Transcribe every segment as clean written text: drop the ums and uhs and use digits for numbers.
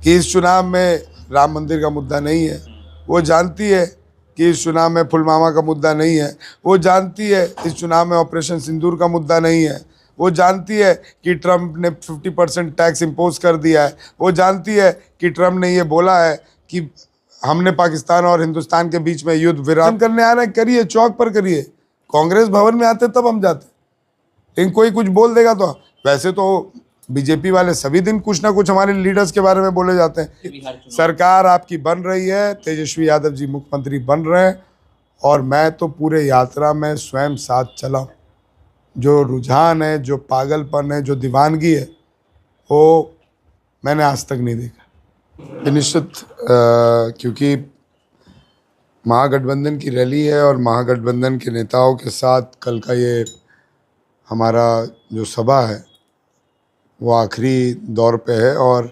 कि इस चुनाव में राम मंदिर का मुद्दा नहीं है, वो जानती है कि इस चुनाव में पुलवामा का मुद्दा नहीं है, वो जानती है इस चुनाव में ऑपरेशन सिंदूर का मुद्दा नहीं है, वो जानती है कि ट्रंप ने 50% टैक्स इम्पोज कर दिया है, वो जानती है कि ट्रंप ने ये बोला है कि हमने पाकिस्तान और हिंदुस्तान के बीच में युद्ध विराम करने आ रहे हैं, करिए, चौक पर करिए। कांग्रेस भवन में आते तब हम जाते, लेकिन कोई कुछ बोल देगा तो वैसे तो बीजेपी वाले सभी दिन कुछ ना कुछ हमारे लीडर्स के बारे में बोले जाते हैं। सरकार आपकी बन रही है, तेजस्वी यादव जी मुख्यमंत्री बन रहे हैं और मैं तो पूरे यात्रा में स्वयं साथ चला हूँ। जो रुझान है, जो पागलपन है, जो दीवानगी है, वो मैंने आज तक नहीं देखा। निश्चित क्योंकि महागठबंधन की रैली है और महागठबंधन के नेताओं के साथ कल का ये हमारा जो सभा है वो आखिरी दौर पे है और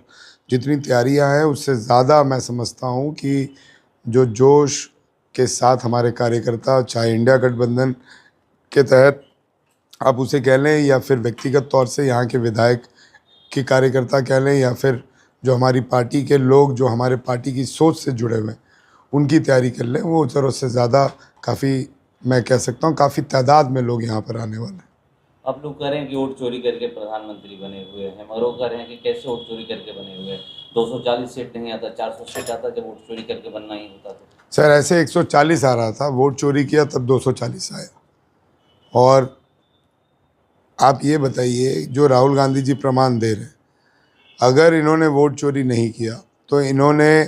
जितनी तैयारियां हैं उससे ज़्यादा मैं समझता हूं कि जो जोश के साथ हमारे कार्यकर्ता, चाहे इंडिया गठबंधन के तहत आप उसे कह लें या फिर व्यक्तिगत तौर से यहाँ के विधायक के कार्यकर्ता कह लें या फिर जो हमारी पार्टी के लोग जो हमारे पार्टी की सोच से जुड़े हुए हैं उनकी तैयारी कर लें, वो ज़रूरत से ज़्यादा काफ़ी, मैं कह सकता हूँ काफ़ी तादाद में लोग यहाँ पर आने वाले हैं। आप लोग कह रहे हैं कि वोट चोरी करके प्रधानमंत्री बने हुए हैं, मगर वो कह रहे हैं कि कैसे वोट चोरी करके बने हुए हैं। 240 सीट नहीं आता, 400 सीट आता जब वोट चोरी करके बनना ही होता तो। सर ऐसे 140 आ रहा था, वोट चोरी किया तब 240 आया। और आप ये बताइए, जो राहुल गांधी जी प्रमाण दे रहे हैं, अगर इन्होंने वोट चोरी नहीं किया तो इन्होंने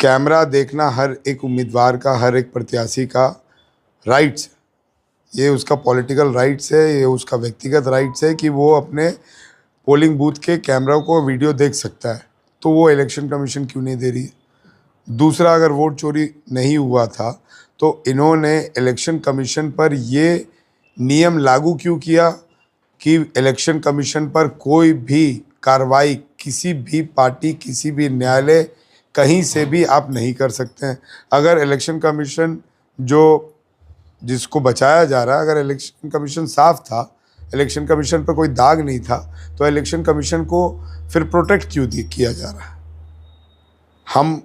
कैमरा देखना हर एक उम्मीदवार का, हर एक प्रत्याशी का राइट्स, ये उसका पॉलिटिकल राइट्स है, ये उसका व्यक्तिगत राइट्स है कि वो अपने पोलिंग बूथ के कैमरा को वीडियो देख सकता है। तो वो इलेक्शन कमीशन क्यों नहीं दे रही है? दूसरा, अगर वोट चोरी नहीं हुआ था तो इन्होंने इलेक्शन कमीशन पर ये नियम लागू क्यों किया कि इलेक्शन कमीशन पर कोई भी कार्रवाई किसी भी पार्टी, किसी भी न्यायालय, कहीं से भी आप नहीं कर सकते हैं। अगर इलेक्शन कमीशन जो जिसको बचाया जा रहा है, अगर इलेक्शन कमीशन साफ था, इलेक्शन कमीशन पर कोई दाग नहीं था, तो इलेक्शन कमीशन को फिर प्रोटेक्ट क्यों किया जा रहा है? हम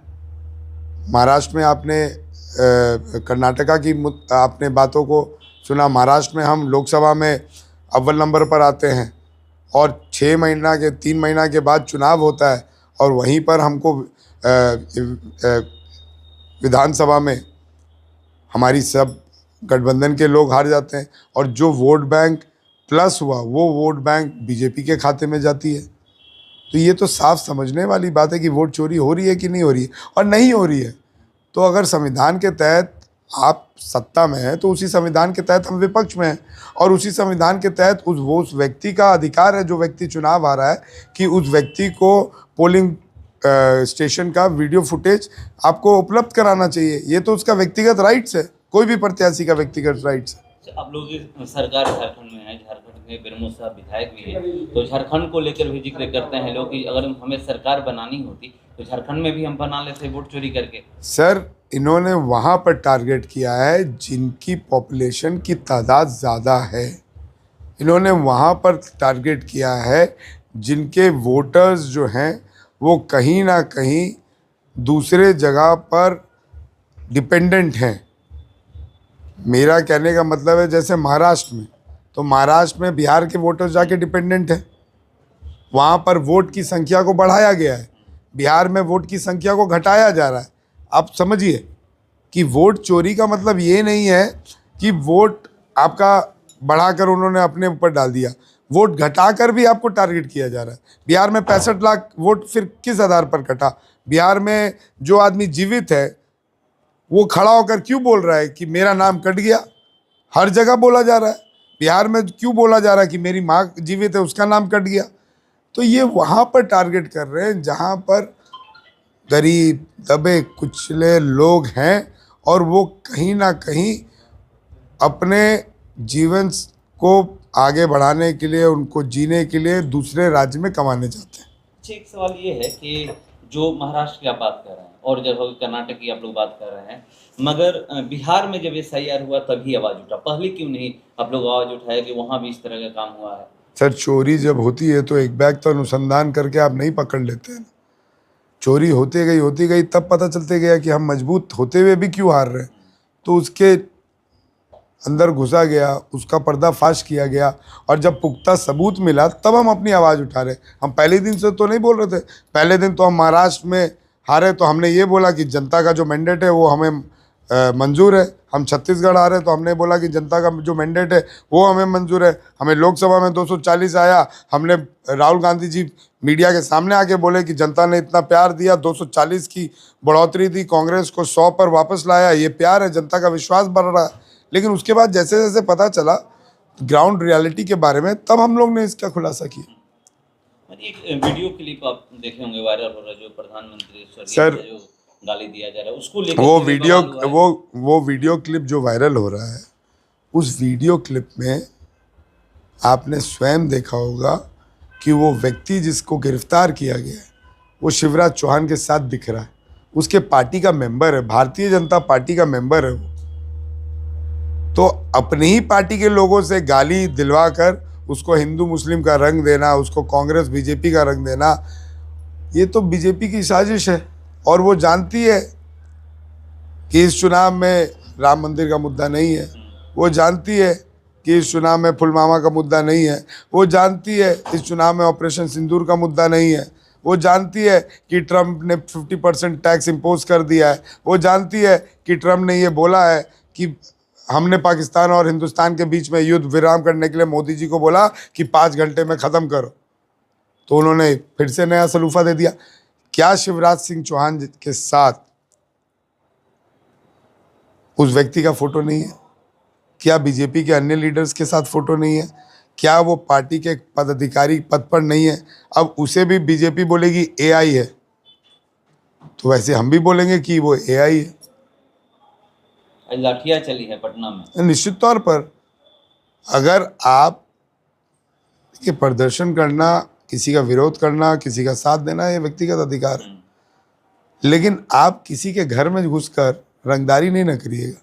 महाराष्ट्र में आपने कर्नाटका की आपने बातों को सुना, महाराष्ट्र में हम लोकसभा में अव्वल नंबर पर आते हैं और 3 महीना के बाद चुनाव होता है और वहीं पर हमको विधानसभा में हमारी सब गठबंधन के लोग हार जाते हैं और जो वोट बैंक प्लस हुआ वो वोट बैंक बीजेपी के खाते में जाती है। तो ये तो साफ समझने वाली बात है कि वोट चोरी हो रही है कि नहीं हो रही है। और नहीं हो रही है तो अगर संविधान के तहत आप सत्ता में हैं तो उसी संविधान के तहत हम विपक्ष में हैं और उसी संविधान के तहत उस व्यक्ति का अधिकार है, जो व्यक्ति चुनाव आ रहा है, कि उस व्यक्ति को पोलिंग स्टेशन का वीडियो फुटेज आपको उपलब्ध कराना चाहिए। ये तो उसका व्यक्तिगत राइट्स है, कोई भी प्रत्याशी का व्यक्तिगत राइट्स है। आप लोग की सरकार झारखंड में है, झारखंड में ब्रह्मो साहब विधायक भी है, तो झारखंड को लेकर भी जिक्र करते हैं लोग कि अगर हमें सरकार बनानी होती तो झारखंड में भी हम बना लेते वोट चोरी करके। सर इन्होंने वहाँ पर टारगेट किया है जिनकी पॉपुलेशन की तादाद ज़्यादा है, इन्होंने वहाँ पर टारगेट किया है जिनके वोटर्स जो हैं वो कहीं ना कहीं दूसरे जगह पर डिपेंडेंट हैं। मेरा कहने का मतलब है जैसे महाराष्ट्र में, तो महाराष्ट्र में बिहार के वोटर्स जाके डिपेंडेंट हैं, वहाँ पर वोट की संख्या को बढ़ाया गया है, बिहार में वोट की संख्या को घटाया जा रहा है। आप समझिए कि वोट चोरी का मतलब ये नहीं है कि वोट आपका बढ़ाकर उन्होंने अपने ऊपर डाल दिया, वोट घटाकर भी आपको टारगेट किया जा रहा है। बिहार में 65 लाख वोट फिर किस आधार पर कटा? बिहार में जो आदमी जीवित है वो खड़ा होकर क्यों बोल रहा है कि मेरा नाम कट गया? हर जगह बोला जा रहा है। बिहार में क्यों बोला जा रहा है कि मेरी माँ जीवित है उसका नाम कट गया? तो ये वहाँ पर टारगेट कर रहे हैं जहाँ पर गरीब दबे कुचले लोग हैं और वो कहीं ना कहीं अपने जीवन को आगे बढ़ाने के लिए, उनको जीने के लिए दूसरे राज्य में कमाने जाते हैं। अच्छा, एक सवाल ये है कि जो महाराष्ट्र की आप बात कर रहे हैं और जब कर्नाटक की आप लोग बात कर रहे हैं, मगर बिहार में जब SIR हुआ तभी आवाज़ उठा, पहले क्यों नहीं आप लोग आवाज़ उठाए कि वहाँ भी इस तरह का काम हुआ है? सर चोरी जब होती है तो एक बैग तो अनुसंधान करके आप नहीं पकड़ लेते हैं। चोरी होती गई तब पता चलते गया कि हम मजबूत होते हुए भी क्यों हार रहे हैं। तो उसके अंदर घुसा गया, उसका पर्दाफाश किया गया और जब पुख्ता सबूत मिला तब हम अपनी आवाज़ उठा रहे। हम पहले दिन से तो नहीं बोल रहे थे। पहले दिन तो हम महाराष्ट्र में हारे तो हमने ये बोला कि जनता का जो मैंडेट है वो हमें मंजूर है। हम छत्तीसगढ़ आ रहे तो हमने बोला कि जनता का जो मैंडेट है वो हमें मंजूर है। हमें लोकसभा में 240 आया, हमने राहुल गांधी जी मीडिया के सामने आके बोले कि जनता ने इतना प्यार दिया, 240 की बढ़ोतरी दी, कांग्रेस को 100 पर वापस लाया, ये प्यार है, जनता का विश्वास बढ़ रहा है। लेकिन उसके बाद जैसे जैसे पता चला ग्राउंड रियलिटी के बारे में तब हम लोग ने इसका खुलासा किया। एक वीडियो क्लिप आप देखे होंगे वायरल हो रहा है, जो प्रधानमंत्री सर, जो गाली दिया जा रहा है उसको लेकर वो वीडियो क्लिप जो वायरल हो रहा है, उस वीडियो क्लिप में आपने स्वयं देखा होगा कि वो व्यक्ति जिसको गिरफ्तार किया गया है वो शिवराज चौहान के साथ दिख रहा है। उसके पार्टी का मेंबर है, भारतीय जनता पार्टी का मेंबर है वो। तो अपनी ही पार्टी के लोगों से गाली दिलवा कर उसको हिंदू मुस्लिम का रंग देना, उसको कांग्रेस बीजेपी का रंग देना, ये तो बीजेपी की साजिश है। और वो जानती है कि इस चुनाव में राम मंदिर का मुद्दा नहीं है, वो जानती है कि इस चुनाव में पुलवामा का मुद्दा नहीं है, वो जानती है इस चुनाव में ऑपरेशन सिंदूर का मुद्दा नहीं है, वो जानती है कि ट्रम्प ने 50% टैक्स इम्पोज कर दिया है, वो जानती है कि ट्रम्प ने ये बोला है कि हमने पाकिस्तान और हिंदुस्तान के बीच में युद्ध विराम करने के लिए मोदी जी को बोला कि 5 घंटे में ख़त्म करो, तो उन्होंने फिर से नया सलूफा दे दिया। क्या शिवराज सिंह चौहान के साथ उस व्यक्ति का फोटो नहीं है? क्या बीजेपी के अन्य लीडर्स के साथ फोटो नहीं है? क्या वो पार्टी के पदाधिकारी पद पर नहीं है? अब उसे भी बीजेपी बोलेगी एआई है, तो वैसे हम भी बोलेंगे कि वो एआई है। लाठियां चली है पटना में। निश्चित तौर पर अगर आप के प्रदर्शन करना, किसी का विरोध करना, किसी का साथ देना, ये व्यक्तिगत अधिकार है, लेकिन आप किसी के घर में घुसकर रंगदारी नहीं ना करिएगा।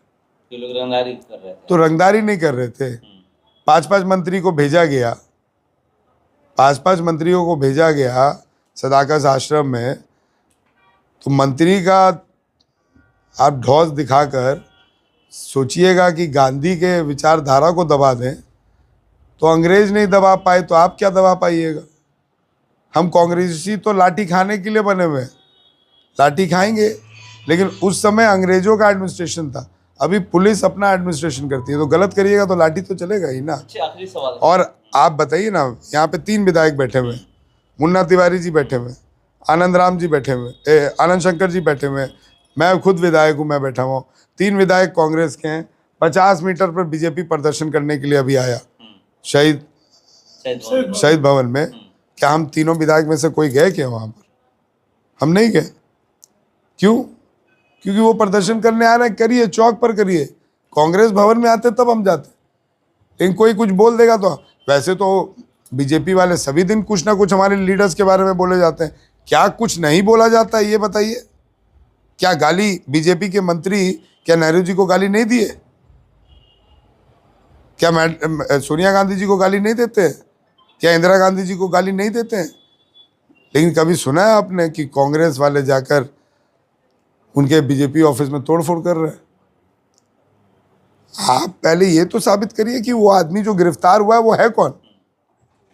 ये लोग रंगदारी कर रहे थे, तो रंगदारी नहीं कर रहे थे। 5-5 मंत्री को भेजा गया, 5-5 मंत्रियों को भेजा गया सदाकत आश्रम में, तो मंत्री का आप ढौस दिखाकर सोचिएगा कि गांधी के विचारधारा को दबा दें, तो अंग्रेज नहीं दबा पाए तो आप क्या दबा पाइएगा। हम कांग्रेसी तो लाठी खाने के लिए बने हुए हैं, लाठी खाएंगे, लेकिन उस समय अंग्रेजों का एडमिनिस्ट्रेशन था, अभी पुलिस अपना एडमिनिस्ट्रेशन करती है, तो गलत करिएगा तो लाठी तो चलेगा ही ना। आखिरी सवाल, और आप बताइए ना, यहाँ पे 3 विधायक बैठे हुए हैं, मुन्ना तिवारी जी बैठे हुए, आनंद राम जी बैठे हुए, आनंद शंकर जी बैठे हुए, मैं खुद विधायक हूँ, मैं बैठा हुआ हूँ, 3 विधायक कांग्रेस के हैं। 50 मीटर पर बीजेपी प्रदर्शन करने के लिए अभी आया शहीद भवन में। क्या हम तीनों विधायक में से कोई गए क्या वहाँ पर? हम नहीं गए। क्यों? क्योंकि वो प्रदर्शन करने आ रहे हैं, करिए, चौक पर करिए। कांग्रेस भवन में आते तब हम जाते, लेकिन कोई कुछ बोल देगा तो। वैसे तो बीजेपी वाले सभी दिन कुछ ना कुछ हमारे लीडर्स के बारे में बोले जाते हैं, क्या कुछ नहीं बोला जाता है ये बताइए। क्या गाली बीजेपी के मंत्री क्या नेहरू जी को गाली नहीं दिए? क्या सोनिया गांधी जी को गाली नहीं देते हैं? क्या इंदिरा गांधी जी को गाली नहीं देते हैं? लेकिन कभी सुना है आपने कि कांग्रेस वाले जाकर उनके बीजेपी ऑफिस में तोड़फोड़ कर रहे हैं? आप पहले ये तो साबित करिए कि वो आदमी जो गिरफ्तार हुआ है वो है कौन,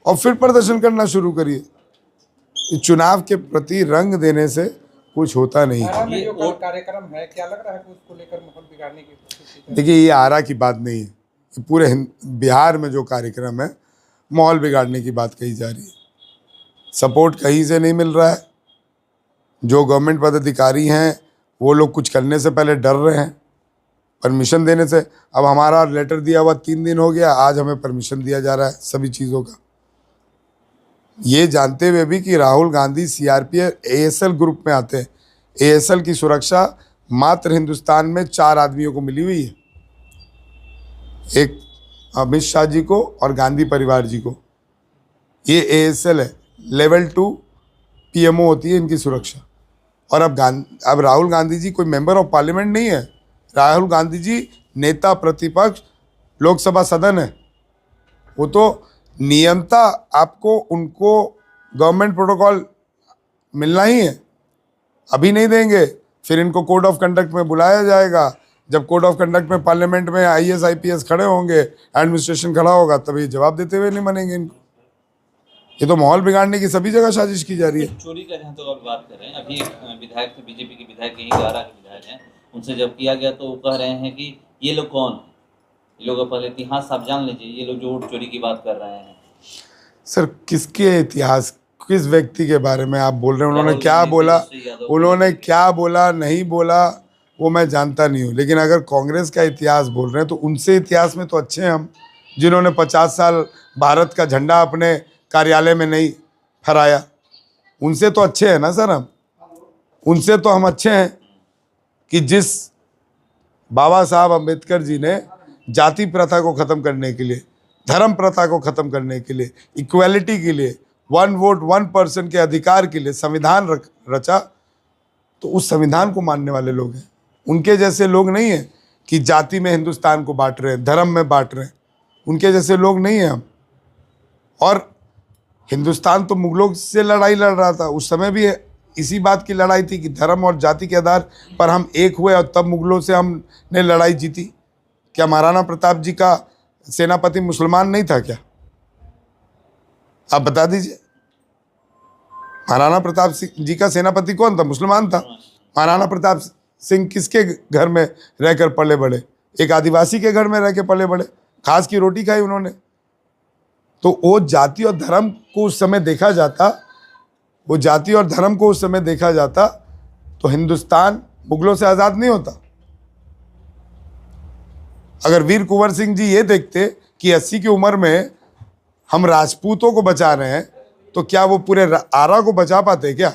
और फिर प्रदर्शन करना शुरू करिए। चुनाव के प्रति रंग देने से कुछ होता नहीं। ये जो कार्यक्रम है, क्या लग रहा है कि उसको लेकर माहौल बिगाड़ने की कोशिश? देखिए, ये आरा की बात नहीं है, ये पूरे बिहार में जो कार्यक्रम है माहौल बिगाड़ने की बात कही जा रही है। सपोर्ट कहीं से नहीं मिल रहा है। जो गवर्नमेंट पदाधिकारी हैं वो लोग कुछ करने से पहले डर रहे हैं, परमिशन देने से। अब हमारा लेटर दिया हुआ 3 दिन हो गया, आज हमें परमिशन दिया जा रहा है सभी चीज़ों का, ये जानते हुए भी कि Rahul Gandhi CRPF ASL group में आते हैं। एएसएल की सुरक्षा मात्र हिंदुस्तान में 4 आदमियों को मिली हुई है, एक अमित शाह जी को और गांधी परिवार जी को। ये एएसएल है, लेवल 2 पीएमओ होती है इनकी सुरक्षा। और अब राहुल गांधी जी कोई मेंबर ऑफ पार्लियामेंट नहीं है, राहुल गांधी जी नेता प्रतिपक्ष लोकसभा सदन है। वो तो नियमता आपको उनको गवर्नमेंट प्रोटोकॉल मिलना ही है, अभी नहीं देंगे, फिर इनको कोड ऑफ कंडक्ट में बुलाया जाएगा। जब कोड ऑफ कंडक्ट में पार्लियामेंट में आईएएस आईपीएस खड़े होंगे, एडमिनिस्ट्रेशन खड़ा होगा, तभी जवाब देते हुए नहीं मानेंगे इनको। ये तो माहौल बिगाड़ने की सभी जगह साजिश की जा रही है। चोरी का जहाँ तो आप बात कर रहे हैं, अभी एक विधायक थे, बीजेपी के विधायक, यहीं गारा के विधायक हैं, उनसे जब किया गया तो वो कह रहे हैं कि ये लोग कौन है, ये लोग पहले इतिहास आप जान लीजिए, ये लोग जो वोट चोरी की बात कर रहे हैं। सर किसके इतिहास, किस व्यक्ति के बारे में आप बोल रहे हैं? उन्होंने क्या बोला, उन्होंने क्या बोला नहीं बोला वो मैं जानता नहीं हूँ, लेकिन अगर कांग्रेस का इतिहास बोल रहे हैं तो उनसे इतिहास में तो अच्छे हैं हम, जिन्होंने 50 साल भारत का झंडा अपने कार्यालय में नहीं फहराया, उनसे तो अच्छे हैं ना सर हम। उनसे तो हम अच्छे हैं कि जिस बाबा साहब अम्बेडकर जी ने जाति प्रथा को ख़त्म करने के लिए, धर्म प्रथा को ख़त्म करने के लिए, इक्वालिटी के लिए, 1 वोट 1 पर्सन के अधिकार के लिए संविधान रचा, तो उस संविधान को मानने वाले लोग हैं। उनके जैसे लोग नहीं हैं कि जाति में हिंदुस्तान को बांट रहे हैं, धर्म में बांट रहे हैं, उनके जैसे लोग नहीं हैं हम। और हिंदुस्तान तो मुगलों से लड़ाई लड़ रहा था, उस समय भी इसी बात की लड़ाई थी कि धर्म और जाति के आधार पर हम एक हुए और तब मुगलों से हमने लड़ाई जीती। क्या महाराणा प्रताप जी का सेनापति मुसलमान नहीं था क्या? आप बता दीजिए। महाराणा प्रताप जी का सेनापति कौन था? मुसलमान था। महाराणा प्रताप सिंह किसके घर में रहकर पले बड़े? एक आदिवासी के घर में रह के पले बड़े, घास की रोटी खाई उन्होंने। तो वो जाति और धर्म को उस समय देखा जाता, वो जाति और धर्म को उस समय देखा जाता तो हिंदुस्तान मुगलों से आज़ाद नहीं होता। अगर वीर कुंवर सिंह जी ये देखते कि 80 की उम्र में हम राजपूतों को बचा रहे हैं, तो क्या वो पूरे आरा को बचा पाते क्या?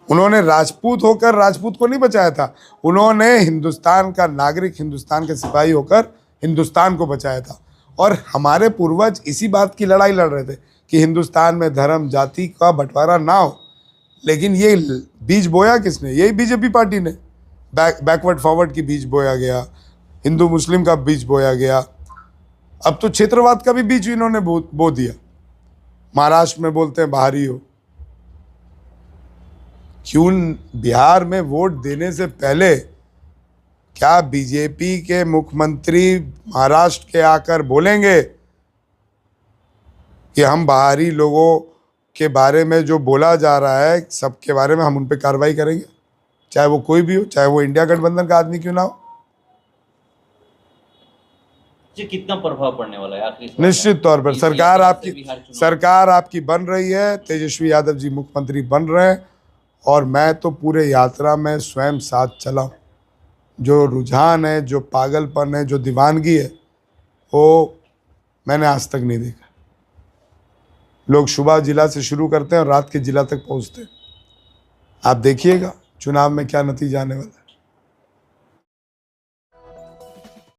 उन्होंने राजपूत होकर राजपूत को नहीं बचाया था, उन्होंने हिंदुस्तान का नागरिक, हिंदुस्तान के सिपाही होकर हिंदुस्तान को बचाया था। और हमारे पूर्वज इसी बात की लड़ाई लड़ रहे थे कि हिंदुस्तान में धर्म जाति का बंटवारा ना हो। लेकिन ये बीज बोया किसने? यही बीजेपी पार्टी ने। बैकवर्ड फॉरवर्ड की बीज बोया गया, हिंदू मुस्लिम का बीज बोया गया, अब तो क्षेत्रवाद का भी बीज इन्होंने बो दिया। महाराष्ट्र में बोलते हैं बाहरी हो। क्यों बिहार में वोट देने से पहले क्या बीजेपी के मुख्यमंत्री महाराष्ट्र के आकर बोलेंगे कि हम बाहरी लोगों के बारे में जो बोला जा रहा है सबके बारे में हम उन पर कार्रवाई करेंगे, चाहे वो कोई भी हो, चाहे वो इंडिया गठबंधन का आदमी क्यों ना हो? जी कितना प्रभाव पड़ने वाला है आखिर? निश्चित तौर पर सरकार आपकी बन रही है, तेजस्वी यादव जी मुख्यमंत्री बन रहे हैं, और मैं तो पूरे यात्रा में स्वयं साथ चला हूँ। जो रुझान है, जो पागलपन है, जो दीवानगी है, वो मैंने आज तक नहीं देखा। लोग सुबह जिला से शुरू करते हैं और रात के जिला तक पहुँचते हैं। आप देखिएगा चुनाव में क्या नतीजा आने वाला है।